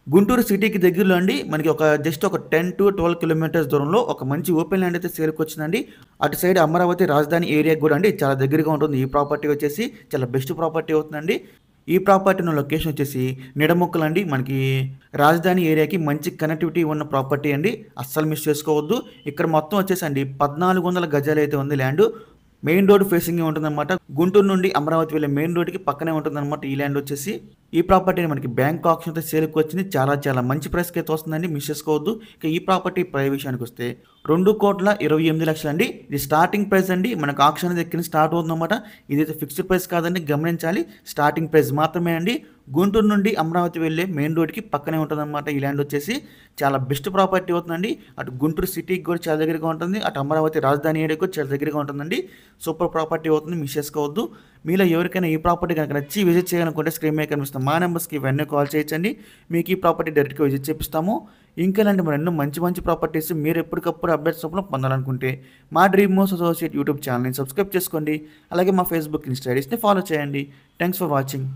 గుంటూరు సిటీకి దగ్గరలో అండి మనకి జస్ట్ ఒక 10-12 కిలోమీటర్స్ దూరంలో ఒక మంచి ఓపెన్ ల్యాండ్ అయితే సేల్‌కొచ్చిందండి. అటు సైడ్ అమరావతి రాజధాని ఏరియాకి గూడా అండి చాలా దగ్గరగా ఉంటుంది. ఈ ప్రాపర్టీ వచ్చేసి చాలా బెస్ట్ ప్రాపర్టీ అవుతుందండి. ఈ ప్రాపర్టీ ఉన్న లొకేషన్ వచ్చేసి నిడముక్కలండి. మనకి రాజధాని ఏరియాకి మంచి కనెక్టివిటీ ఉన్న ప్రాపర్టీ అండి. అస్సలు మిస్ చేసుకోవద్దు. ఇక్కడ మొత్తం వచ్చేసండి 1400 గజాలైతే ఉంది ల్యాండు. మెయిన్ రోడ్ ఫేసింగే ఉంటుందనమాట. గుంటూరు నుండి అమరావతి వెళ్ళే మెయిన్ రోడ్‌కి పక్కనే ఉంటుందనమాట ఈ ల్యాండ్ వచ్చేసి. ఈ ప్రాపర్టీని మనకి బ్యాంక్ ఆక్షన్‌తో సేల్‌కొచ్చింది. చాలా చాలా మంచి ప్రైస్‌కైతే వస్తుందండి. మిస్ చేసుకోవద్దు. ఇక ఈ ప్రాపర్టీ ప్రైస్ విషయానికొస్తే 2,28,00,000 అండి. ఇది స్టార్టింగ్ ప్రైస్ అండి. మనకు ఆక్షన్ దగ్గర నుంచి స్టార్ట్ అవుతుందన్నమాట. ఇదైతే ఫిక్స్డ్ ప్రైస్ కాదండి, గమనించాలి. స్టార్టింగ్ ప్రైస్ మాత్రమే అండి. గుంటూరు నుండి అమరావతి వెళ్ళే మెయిన్ రోడ్‌కి పక్కనే ఉంటుందన్నమాట ఈ ల్యాండ్ వచ్చేసి. చాలా బెస్ట్ ప్రాపర్టీ అవుతుందండి. అటు గుంటూరు సిటీకి కూడా చాలా దగ్గరగా ఉంటుంది. అటు అమరావతి రాజధాని ఏరియాకి కూడా చాలా దగ్గరగా ఉంటుందండి. సూపర్ ప్రాపర్టీ అవుతుంది. మిస్ చేసుకోవద్దు. మీలో ఎవరికైనా ఈ ప్రాపర్టీ కనుక నచ్చి విజిట్ చేయాలనుకుంటే స్క్రీన్ మీద కనిపిస్తున్న మా నెంబర్స్‌కి వెంటనే కాల్ చేయొచ్చండి. మీకు ఈ ప్రాపర్టీ డైరెక్ట్‌గా విజిట్ చేపిస్తాము. ఇంకా ఇలాంటి మరెన్నో మంచి మంచి ప్రాపర్టీస్ మీరు ఎప్పటికప్పుడు అప్డేట్స్ రూపంలో పొందాలనుకుంటే మా డ్రీమ్ హౌస్ అసోసియేట్ యూట్యూబ్ ఛానల్‌ని సబ్స్క్రైబ్ చేసుకోండి. అలాగే మా ఫేస్‌బుక్, ఇన్‌స్టా ఐడీస్‌ని ఫాలో చేయండి. Thanks for watching.